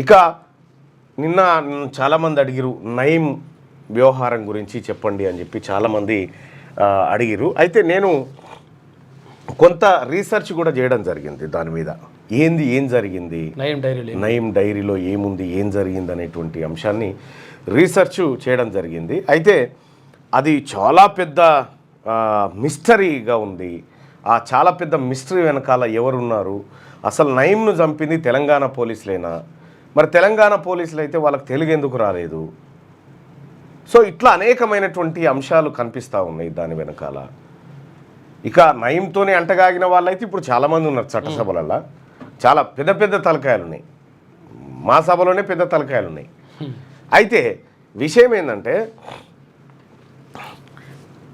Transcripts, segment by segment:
ఇక నిన్న చాలామంది అడిగిరు నయీం వ్యవహారం గురించి చెప్పండి అని చెప్పి చాలామంది అడిగిరు. అయితే నేను కొంత రీసెర్చ్ కూడా చేయడం జరిగింది దాని మీద. ఏం జరిగింది, నయీం డైరీలో ఏముంది, ఏం జరిగింది అనేటువంటి అంశాన్ని రీసెర్చ్ చేయడం జరిగింది. అయితే అది చాలా పెద్ద మిస్టరీగా ఉంది. ఆ చాలా పెద్ద మిస్టరీ వెనకాల ఎవరున్నారు, అసలు నయీంను చంపింది తెలంగాణ పోలీసులేనా, మరి తెలంగాణ పోలీసులు అయితే వాళ్ళకి తెలుగు ఎందుకు రాలేదు, సో ఇట్లా అనేకమైనటువంటి అంశాలు కనిపిస్తూ ఉన్నాయి దాని వెనకాల. ఇక నయీంతోనే అంటగాగిన వాళ్ళైతే ఇప్పుడు చాలామంది ఉన్నారు చట్టసభలలో. చాలా పెద్ద పెద్ద తలకాయలు ఉన్నాయి, మా సభలోనే పెద్ద తలకాయలు ఉన్నాయి. అయితే విషయం ఏంటంటే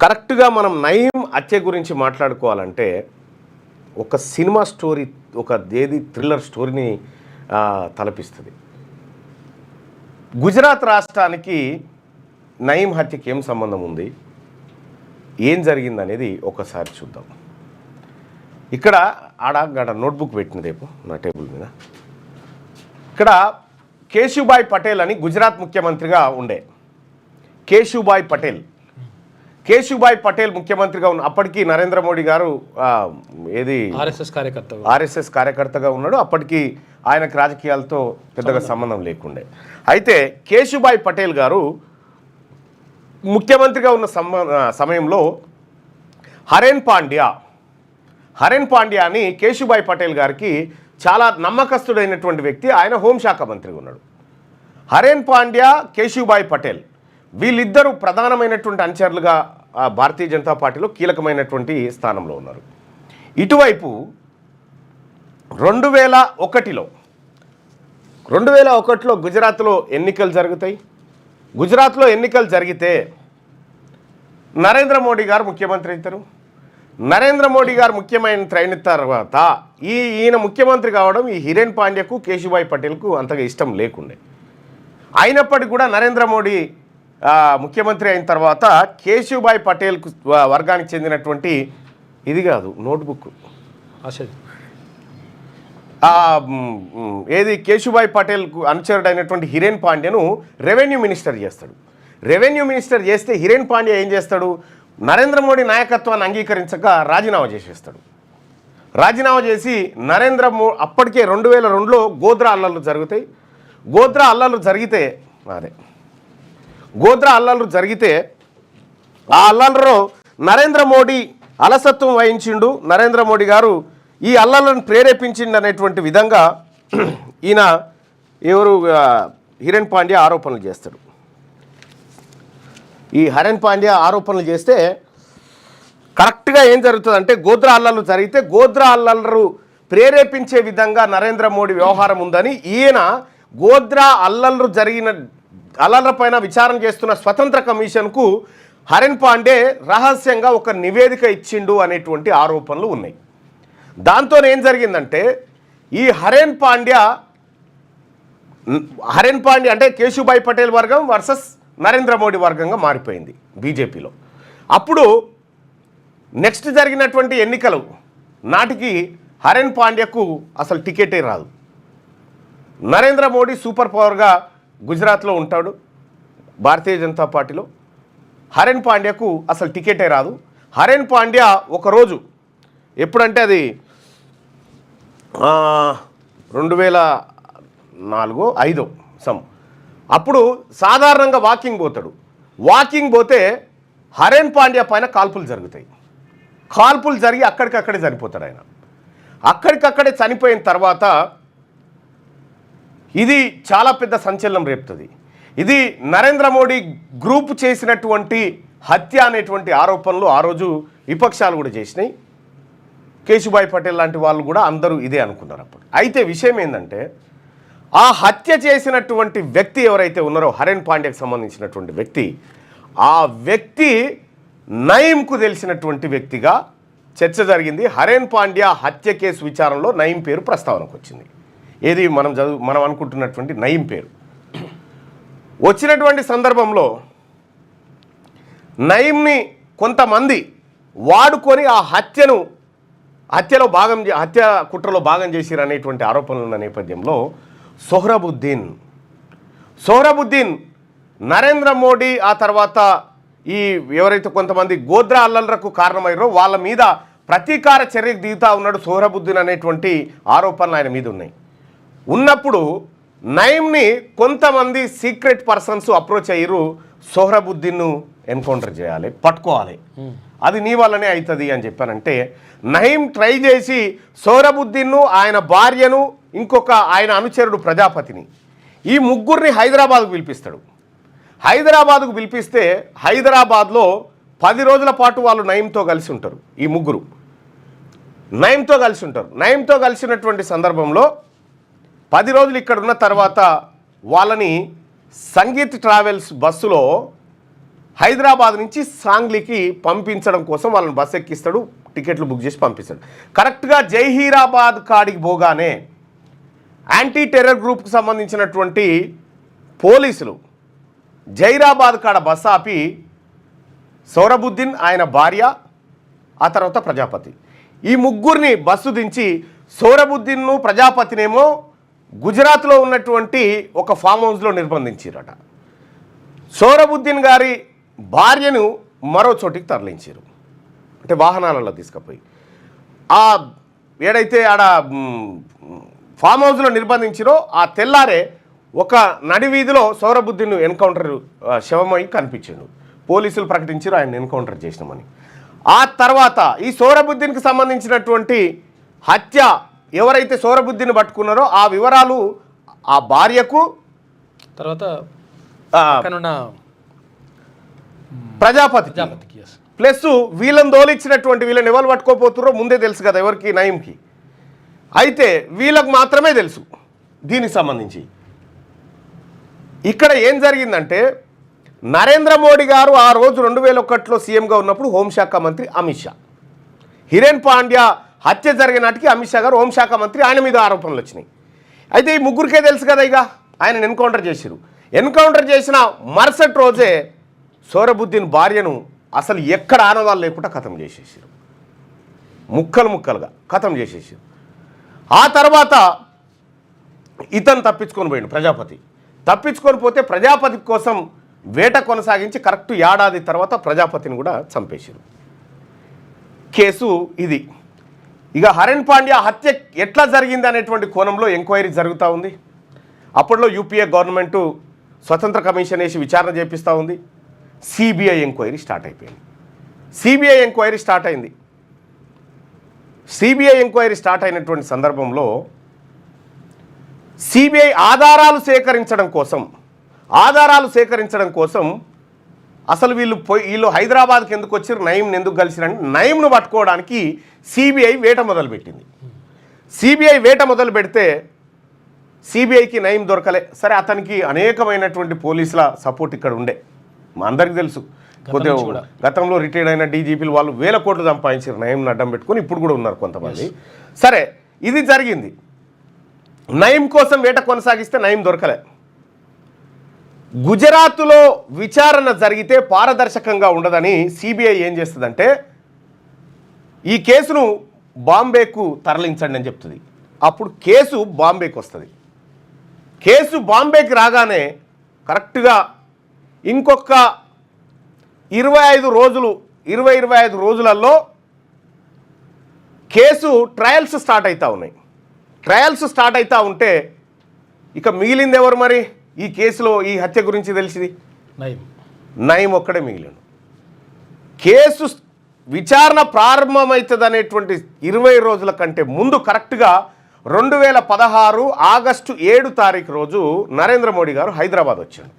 కరెక్ట్గా మనం నయీం హత్య గురించి మాట్లాడుకోవాలంటే ఒక సినిమా స్టోరీ, ఒక థ్రిల్లర్ స్టోరీని తలపిస్తుంది. గుజరాత్ రాష్ట్రానికి నయీం హత్యకి ఏం సంబంధం ఉంది, ఏం జరిగిందనేది ఒకసారి చూద్దాం. ఇక్కడ ఆడ నోట్బుక్ పెట్టిన రేపు నా టేబుల్ మీద. ఇక్కడ కేశుభాయ్ పటేల్ అని గుజరాత్ ముఖ్యమంత్రిగా ఉండే కేశుభాయ్ పటేల్ ముఖ్యమంత్రిగా ఉన్న అప్పటికి నరేంద్ర మోడీ గారు ఆర్ఎస్ఎస్ కార్యకర్తగా ఉన్నాడు. అప్పటికి ఆయనకు రాజకీయాలతో పెద్దగా సంబంధం లేకుండే. అయితే కేశుభాయ్ పటేల్ గారు ముఖ్యమంత్రిగా ఉన్న సమయంలో హరేన్ పాండ్యా అని కేశుభాయ్ పటేల్ గారికి చాలా నమ్మకస్తుడైనటువంటి వ్యక్తి. ఆయన హోంశాఖ మంత్రిగా ఉన్నాడు. హరేన్ పాండ్యా, కేశుభాయ్ పటేల్ వీళ్ళిద్దరూ ప్రధానమైనటువంటి అనుచరులుగా భారతీయ జనతా పార్టీలో కీలకమైనటువంటి స్థానంలో ఉన్నారు. ఇటువైపు 2001లో గుజరాత్లో ఎన్నికలు జరుగుతాయి. గుజరాత్లో ఎన్నికలు జరిగితే నరేంద్ర మోడీ గారు ముఖ్యమంత్రి అవుతారు. నరేంద్ర మోడీ గారు ముఖ్యమంత్రి అయిన తర్వాత ఈయన ముఖ్యమంత్రి కావడం ఈ హరేన్ పాండ్యాకు, కేశుభాయ్ పటేల్కు అంతగా ఇష్టం లేకుండే. అయినప్పటికీ కూడా నరేంద్ర మోడీ ముఖ్యమంత్రి అయిన తర్వాత కేశుభాయ్ పటేల్కు వర్గానికి చెందినటువంటి ఇది కాదు notebook Keshubhai పటేల్కు అనుచరుడైనటువంటి Haren పాండ్యాను revenue minister చేస్తాడు. రెవెన్యూ మినిస్టర్ చేస్తే హరేన్ పాండ్యా ఏం చేస్తాడు, నరేంద్ర మోడీ నాయకత్వాన్ని అంగీకరించక రాజీనామా చేసేస్తాడు. రాజీనామా చేసి అప్పటికే 2002లో గోధ్రా అల్లర్లు జరుగుతాయి. గోధ్రా అల్లర్లు జరిగితే ఆ అల్లర్లో నరేంద్ర మోడీ అలసత్వం వహించిండు. నరేంద్ర మోడీ గారు ఈ అల్లర్లను ప్రేరేపించిండు అనేటువంటి విధంగా హరేన్ పాండ్యా ఆరోపణలు చేస్తాడు. ఈ హరేన్ పాండ్యా ఆరోపణలు చేస్తే కరెక్ట్గా ఏం జరుగుతుందంటే గోధ్రా అల్లర్లు జరిగితే గోధ్రా అల్లర్లు ప్రేరేపించే విధంగా నరేంద్ర మోడీ వ్యవహారం ఉందని ఈయన గోధ్రా అల్లర్ల పైన విచారణ చేస్తున్న స్వతంత్ర కమిషన్కు హరేన్ పాండే రహస్యంగా ఒక నివేదిక ఇచ్చిండు అనేటువంటి ఆరోపణలు ఉన్నాయి. దాంతో ఏం జరిగిందంటే ఈ హరేన్ పాండ్యా అంటే కేశుభాయ్ పటేల్ వర్గం వర్సెస్ నరేంద్ర మోడీ వర్గంగా మారిపోయింది బీజేపీలో. అప్పుడు నెక్స్ట్ జరిగినటువంటి ఎన్నికలు నాటికి హరేన్ పాండ్యాకు అసలు టికెటే రాదు. నరేంద్ర మోడీ సూపర్ పవర్గా గుజరాత్లో ఉంటాడు భారతీయ జనతా పార్టీలో. హరేన్ పాండ్యాకు అసలు టికెటే రాదు. హరేన్ పాండ్యా ఒకరోజు ఎప్పుడంటే అది 2004-05 అప్పుడు సాధారణంగా వాకింగ్ పోతే హరేన్ పాండ్యా పైన కాల్పులు జరుగుతాయి. కాల్పులు జరిగి అక్కడికక్కడే చనిపోతాడు ఆయన. అక్కడికక్కడే చనిపోయిన తర్వాత ఇది చాలా పెద్ద సంచలనం రేపుతుంది. ఇది నరేంద్ర మోడీ గ్రూప్ చేసినటువంటి హత్య అనేటువంటి ఆరోపణలు ఆ రోజు విపక్షాలు కూడా చేసినాయి. కేశుభాయ్ పటేల్ లాంటి వాళ్ళు కూడా అందరూ ఇదే అనుకున్నారు అప్పుడు. అయితే విషయం ఏంటంటే ఆ హత్య చేసినటువంటి వ్యక్తి ఎవరైతే ఉన్నారో హరేన్ పాండ్యాకు సంబంధించినటువంటి వ్యక్తి, ఆ వ్యక్తి నయీంకు తెలిసినటువంటి వ్యక్తిగా చర్చ జరిగింది. హరేన్ పాండ్యా హత్య కేసు విచారణలో నయీం పేరు ప్రస్తావనకు వచ్చింది. ఏది మనం అనుకుంటున్నటువంటి నయీం పేరు వచ్చినటువంటి సందర్భంలో నయీంని కొంతమంది వాడుకొని ఆ హత్య కుట్రలో భాగం చేసిరు అనేటువంటి ఆరోపణలు ఉన్న నేపథ్యంలో సోహ్రబుద్దీన్ నరేంద్ర మోడీ ఆ తర్వాత ఈ ఎవరైతే కొంతమంది గోద్రా అల్లర్లకు కారణమయ్యారో వాళ్ళ మీద ప్రతీకార చర్యకు దిగుతా ఉన్నాడు సోహ్రబుద్దీన్ అనేటువంటి ఆరోపణలు ఆయన మీద ఉన్నాయి. ఉన్నప్పుడు నయీంని కొంతమంది సీక్రెట్ పర్సన్స్ అప్రోచ్ అయ్యారు, సోహ్రబుద్దీన్ను ఎన్కౌంటర్ చేయాలి, పట్టుకోవాలి, అది నీ వల్లనే అవుతుంది అని చెప్పానంటే నయీం ట్రై చేసి సోహ్రబుద్దీన్ను, ఆయన భార్యను, ఇంకొక ఆయన అనుచరుడు ప్రజాపతిని, ఈ ముగ్గురిని హైదరాబాద్కు పిలిపిస్తాడు. హైదరాబాద్కు పిలిపిస్తే హైదరాబాద్లో 10 రోజుల పాటు వాళ్ళు నయీంతో కలిసి ఉంటారు. ఈ ముగ్గురు నయీంతో కలిసి ఉంటారు. నయీంతో కలిసినటువంటి సందర్భంలో 10 రోజులు ఇక్కడ ఉన్న తర్వాత వాళ్ళని సంగీత్ ట్రావెల్స్ బస్సులో హైదరాబాద్ నుంచి సాంగ్లీకి పంపించడం కోసం వాళ్ళని బస్సు ఎక్కిస్తాడు, టికెట్లు బుక్ చేసి పంపిస్తాడు. కరెక్ట్గా జైహీరాబాద్ కాడికి పోగానే యాంటీ టెర్రర్ గ్రూప్కి సంబంధించినటువంటి పోలీసులు జైరాబాద్ కాడ బస్ ఆపి సోహ్రబుద్దీన్, ఆయన భార్య, ఆ తర్వాత ప్రజాపతి, ఈ ముగ్గురిని బస్సు దించి సోహ్రబుద్దీన్ను ప్రజాపతినేమో గుజరాత్లో ఉన్నటువంటి ఒక ఫామ్ హౌస్లో నిర్బంధించారట. సోహ్రబుద్దీన్ గారి భార్యను మరో చోటికి తరలించారు, అంటే వాహనాలలో తీసుకుపోయి ఆ ఏడైతే ఆడ ఫామ్ హౌస్లో నిర్బంధించారో ఆ తెల్లారే ఒక నడివీధిలో సోహ్రబుద్దీన్ ఎన్కౌంటర్ శవమై కనిపించాడు. పోలీసులు ప్రకటించారు ఆయన ఎన్కౌంటర్ చేసినామని. ఆ తర్వాత ఈ సోహ్రబుద్దీన్కి సంబంధించినటువంటి హత్య ఎవరైతే సోహ్రబుద్దీన్ పట్టుకున్నారో ఆ వివరాలు ఆ భార్యకు, తర్వాత ప్రజాపతికి ప్లస్ వీళ్ళని దోలిచ్చినటువంటి వీళ్ళని ఎవరు పట్టుకోపోతున్నారో ముందే తెలుసు కదా ఎవరికి, నయీంకి. అయితే వీళ్ళకు మాత్రమే తెలుసు దీనికి సంబంధించి. ఇక్కడ ఏం జరిగిందంటే నరేంద్ర మోడీ గారు ఆ రోజు 2001లో సీఎంగా ఉన్నప్పుడు హోంశాఖ మంత్రి అమిత్ షా, హిరేన్ పాండ్యా హత్య జరిగిన నాటికి అమిత్ షా గారు హోంశాఖ మంత్రి, ఆయన మీద ఆరోపణలు వచ్చినాయి. అయితే ఈ ముగ్గురికే తెలుసు కదా ఇక ఆయన ఎన్కౌంటర్ చేసిరు. ఎన్కౌంటర్ చేసిన మరుసటి రోజే సోహ్రబుద్దీన్ భార్యను అసలు ఎక్కడ ఆనవాళ్ళు లేకుండా ఖతం చేసేసారు, ముక్కలుగా ఖతం చేసేసారు. ఆ తర్వాత ఇతను తప్పించుకొని పోయాడు, ప్రజాపతి తప్పించుకొని పోతే ప్రజాపతి కోసం వేట కొనసాగించి కరెక్ట్ ఏడాది తర్వాత ప్రజాపతిని కూడా చంపేశారు. కేసు ఇది. ఇక హిరేన్ పాండ్యా హత్య ఎట్లా జరిగింది అనేటువంటి కోణంలో ఎంక్వైరీ జరుగుతూ ఉంది. అప్పట్లో యూపీఏ గవర్నమెంటు స్వతంత్ర కమిషన్ వేసి విచారణ చేపిస్తూ ఉంది. సిబిఐ ఎంక్వైరీ స్టార్ట్ అయిపోయింది. సిబిఐ ఎంక్వైరీ స్టార్ట్ అయింది. సిబిఐ ఎంక్వైరీ స్టార్ట్ అయినటువంటి సందర్భంలో సిబిఐ ఆధారాలు సేకరించడం కోసం అసలు వీళ్ళు హైదరాబాద్కి ఎందుకు వచ్చారు, నయీంని ఎందుకు కలిసిరని నయీంను పట్టుకోవడానికి సిబిఐ వేట మొదలుపెట్టింది. సిబిఐ వేట మొదలు పెడితే సిబిఐకి నయీం దొరకలే. సరే, అతనికి అనేకమైనటువంటి పోలీసుల సపోర్ట్ ఇక్కడ ఉండే, మా అందరికీ తెలుసు. కొద్దిగా గతంలో రిటైర్డ్ అయిన డీజీపీలు వాళ్ళు 1000 కోట్లు సంపాదించారు నయీంని అడ్డం పెట్టుకొని, ఇప్పుడు కూడా ఉన్నారు కొంతమంది. సరే, ఇది జరిగింది. నయీం కోసం వేట కొనసాగిస్తే నయీం దొరకలే. గుజరాత్లో విచారణ జరిగితే పారదర్శకంగా ఉండదని సిబిఐ ఏం చేస్తుందంటే ఈ కేసును బాంబేకు తరలించండి అని చెప్తుంది. అప్పుడు కేసు బాంబేకి వస్తుంది. కేసు బాంబేకి రాగానే కరెక్ట్గా ఇంకొక 25 రోజులలో కేసు ట్రయల్స్ స్టార్ట్ అవుతూ ఉన్నాయి. ట్రయల్స్ స్టార్ట్ అవుతూ ఉంటే ఇక మిగిలింది ఎవరు మరి ఈ కేసులో ఈ హత్య గురించి తెలిసింది? నయీం ఒక్కడే మిగిలిండు. కేసు విచారణ ప్రారంభమవుతుంది అనేటువంటి 20 రోజుల కంటే ముందు కరెక్ట్గా 2016 ఆగస్టు 7 తారీఖు రోజు నరేంద్ర మోడీ గారు హైదరాబాద్ వచ్చాడు.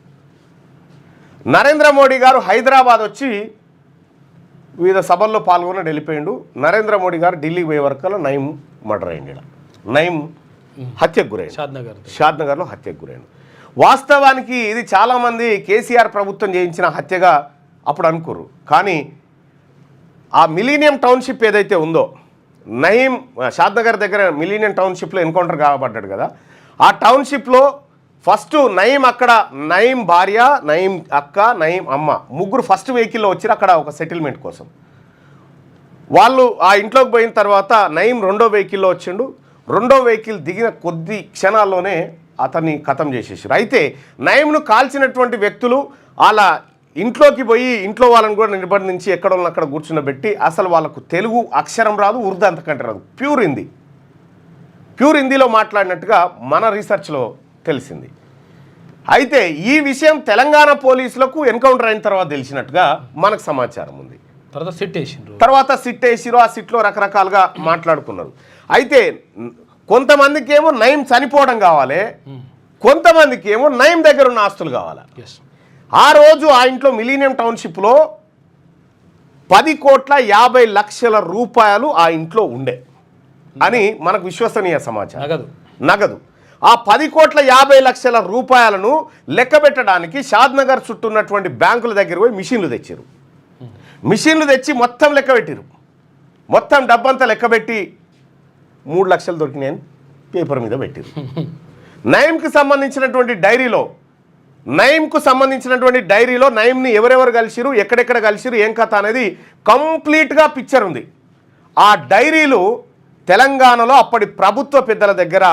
నరేంద్ర మోడీ గారు హైదరాబాద్ వచ్చి వివిధ సభల్లో పాల్గొని వెళ్ళిపోయిండు. నరేంద్ర మోడీ గారు ఢిల్లీకి పోయే వరకు నయీం మర్డర్ అయింది. నయీం హత్యకు గురైంది, షాద్నగర్లో హత్యకు గురైంది. వాస్తవానికి ఇది చాలామంది కేసీఆర్ ప్రభుత్వం చేయించిన హత్యగా అప్పుడు అనుకోరు. కానీ ఆ మిలీనియం టౌన్షిప్ ఏదైతే ఉందో, నయీం షాద్నగర్ దగ్గర మిలీనియం టౌన్షిప్లో ఎన్కౌంటర్ కాబడ్డాడు కదా, ఆ టౌన్షిప్లో ఫస్ట్ నయీం అక్కడ, నయీం భార్య, నయీం అక్క, నయీం అమ్మ ముగ్గురు ఫస్ట్ వెహికల్లో వచ్చారు అక్కడ ఒక సెటిల్మెంట్ కోసం. వాళ్ళు ఆ ఇంట్లోకి పోయిన తర్వాత నయీం రెండో వెహికల్లో వచ్చిండు. రెండో వెహికల్ దిగిన కొద్ది క్షణాల్లోనే అతన్ని ఖతం చేసేసారు. అయితే నయంను కాల్చినటువంటి వ్యక్తులు అలా ఇంట్లోకి పోయి ఇంట్లో వాళ్ళని కూడా నిర్బంధించి ఎక్కడ అక్కడ కూర్చున్నబెట్టి అసలు వాళ్ళకు తెలుగు అక్షరం రాదు, ఉర్దూ అంతకంటే రాదు, ప్యూర్ హిందీలో మాట్లాడినట్టుగా మన రీసెర్చ్లో తెలిసింది. అయితే ఈ విషయం తెలంగాణ పోలీసులకు ఎన్కౌంటర్ అయిన తర్వాత తెలిసినట్టుగా మనకు సమాచారం ఉంది. తర్వాత సిట్ వేసిరు, ఆ సిట్లో రకరకాలుగా మాట్లాడుకున్నారు. అయితే కొంతమందికి ఏమో నయం చనిపోవడం కావాలి, కొంతమందికి ఏమో నయం దగ్గర ఉన్న ఆస్తులు కావాలి. ఆ రోజు ఆ ఇంట్లో మిలీనియం టౌన్షిప్లో 10,50,00,000 రూపాయలు ఆ ఇంట్లో ఉండే అని మనకు విశ్వసనీయ సమాచారం. నగదు ఆ 10,50,00,000 రూపాయలను లెక్క పెట్టడానికి షాద్నగర్ చుట్టూ ఉన్నటువంటి బ్యాంకుల దగ్గర పోయి మిషన్లు తెచ్చారు. మిషన్లు తెచ్చి మొత్తం లెక్క పెట్టిరు. మొత్తం డబ్బంతా లెక్కబెట్టి 3 లక్షలు దొరికినాయని పేపర్ మీద పెట్టిరు. నయంకి సంబంధించినటువంటి డైరీలో నయంని ఎవరెవరు కలిసిరు, ఎక్కడెక్కడ కలిసిరు, ఏం కథ అనేది కంప్లీట్గా పిక్చర్ ఉంది. ఆ డైరీలు తెలంగాణలో అప్పటి ప్రభుత్వ పెద్దల దగ్గర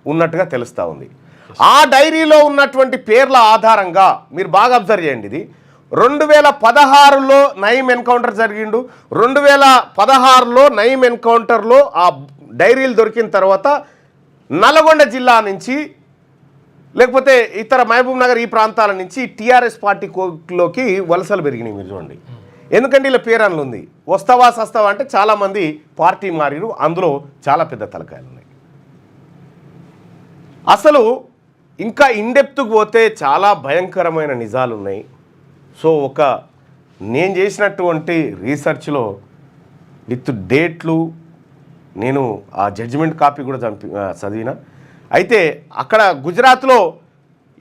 ఉన్నట్టుగా తెలుస్తూ ఉంది. ఆ డైరీలో ఉన్నటువంటి పేర్ల ఆధారంగా మీరు బాగా అబ్జర్వ్ చేయండి. ఇది 2016లో నయం ఎన్కౌంటర్ జరిగిండు. 2016లో నయం ఎన్కౌంటర్లో ఆ డైరీలు దొరికిన తర్వాత నల్గొండ జిల్లా నుంచి లేకపోతే ఇతర మహబూబ్ నగర్ ఈ ప్రాంతాల నుంచి టీఆర్ఎస్ పార్టీలోకి వలసలు పెరిగినాయి. మీరు చూడండి, ఎందుకంటే ఇలా పేరన్లు ఉంది. వస్తావా సస్తావా అంటే చాలామంది పార్టీ మారిరు, అందులో చాలా పెద్ద తలకాయలు ఉన్నాయి. అసలు ఇంకా ఇన్డెప్త్కి పోతే చాలా భయంకరమైన నిజాలు ఉన్నాయి. సో నేను చేసినటువంటి రీసెర్చ్లో విత్ డేట్లు నేను ఆ జడ్జిమెంట్ కాపీ కూడా చదివిన. అయితే అక్కడ గుజరాత్లో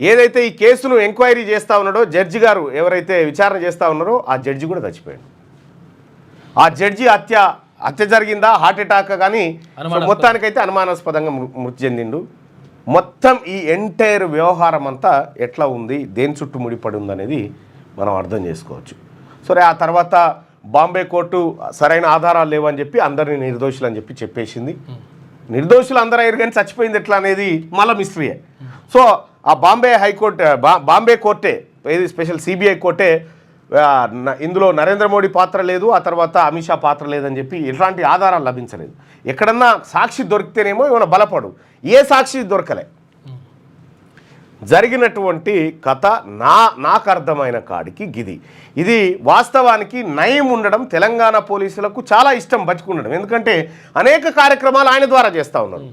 ఏదైతే ఈ కేసును ఎంక్వైరీ చేస్తూ ఉన్నాడో జడ్జి గారు, ఎవరైతే విచారణ చేస్తూ ఉన్నారో ఆ జడ్జి కూడా చచ్చిపోయాడు. ఆ జడ్జి హత్య జరిగిందా, హార్ట్ అటాక్ కానీ మొత్తానికైతే అనుమానాస్పదంగా మృతి చెందిండు. మొత్తం ఈ ఎంటైర్ వ్యవహారం అంతా ఎట్లా ఉంది, దేని చుట్టూ ముడిపడి ఉందనేది మనం అర్థం చేసుకోవచ్చు. సరే, ఆ తర్వాత బాంబే కోర్టు సరైన ఆధారాలు లేవని చెప్పి అందరినీ నిర్దోషులు అని చెప్పేసింది. నిర్దోషులు అందరూ అయ్యారు కానీ చచ్చిపోయింది ఎట్లా అనేది మళ్ళీ మిస్టరీయే. సో ఆ బాంబే కోర్టే, ఏది స్పెషల్ సిబిఐ కోర్టే ఇందులో నరేంద్ర మోడీ పాత్ర లేదు, ఆ తర్వాత అమిత్ షా పాత్ర లేదని చెప్పి ఎట్లాంటి ఆధారాలు లభించలేదు. ఎక్కడన్నా సాక్షి దొరికితేనేమో ఏమైనా బలపడు, ఏ సాక్షి దొరకలే. జరిగినటువంటి కథ నాకు అర్థమైన కాడికి ఇది వాస్తవానికి నయం ఉండడం తెలంగాణ పోలీసులకు చాలా ఇష్టం బతికుండడం. ఎందుకంటే అనేక కార్యక్రమాలు ఆయన ద్వారా చేస్తూ ఉన్నారు.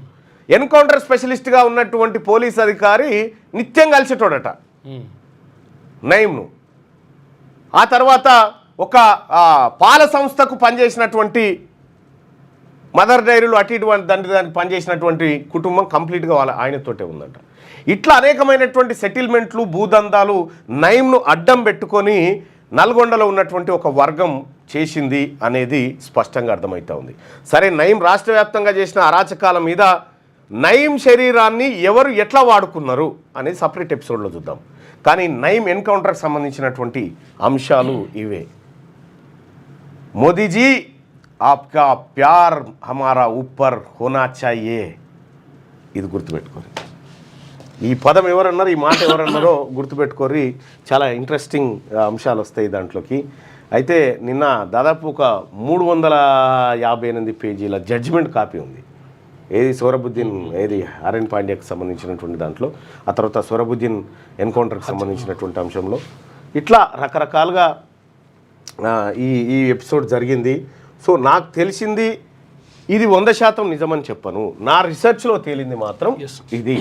ఎన్కౌంటర్ స్పెషలిస్ట్గా ఉన్నటువంటి పోలీస్ అధికారి నిత్యం కలిసేటోడట నయంను. ఆ తర్వాత ఒక పాల సంస్థకు పనిచేసినటువంటి మదర్ డైరీలు అటు ఇటువంటి దానికి పనిచేసినటువంటి కుటుంబం కంప్లీట్గా ఆయనతోటే ఉందంట. ఇట్లా అనేకమైనటువంటి సెటిల్మెంట్లు, భూదందాలు నయంను అడ్డం పెట్టుకొని నల్గొండలో ఉన్నటువంటి ఒక వర్గం చేసింది అనేది స్పష్టంగా అర్థమవుతూ ఉంది. సరే, నయం రాష్ట్ర వ్యాప్తంగా చేసిన అరాచకాల మీద నయం శరీరాన్ని ఎవరు ఎట్లా వాడుకున్నారు అనేది సపరేట్ ఎపిసోడ్లో చూద్దాం. కానీ నయం ఎన్కౌంటర్కి సంబంధించినటువంటి అంశాలు ఇవే. మోదీజీ ఆప్కా ప్యార్ హమారా ఊపర్ హోనా చాయే, ఇది గుర్తుపెట్టుకోరు. ఈ పదం ఎవరన్నారు, ఈ మాట ఎవరన్నారో గుర్తుపెట్టుకోరి. చాలా ఇంట్రెస్టింగ్ అంశాలు వస్తాయి దాంట్లోకి. అయితే నిన్న దాదాపు ఒక 358 పేజీల జడ్జిమెంట్ కాపీ ఉంది. ఏది సోహరాబుద్దీన్, ఏది ఆర్ఎన్ పాండ్యాకి సంబంధించినటువంటి దాంట్లో, ఆ తర్వాత సోహరాబుద్దీన్ ఎన్కౌంటర్కి సంబంధించినటువంటి అంశంలో ఇట్లా రకరకాలుగా ఈ ఎపిసోడ్ జరిగింది. సో నాకు తెలిసింది ఇది 100% నిజమని చెప్పను. నా రీసెర్చ్లో తేలింది మాత్రం ఇది.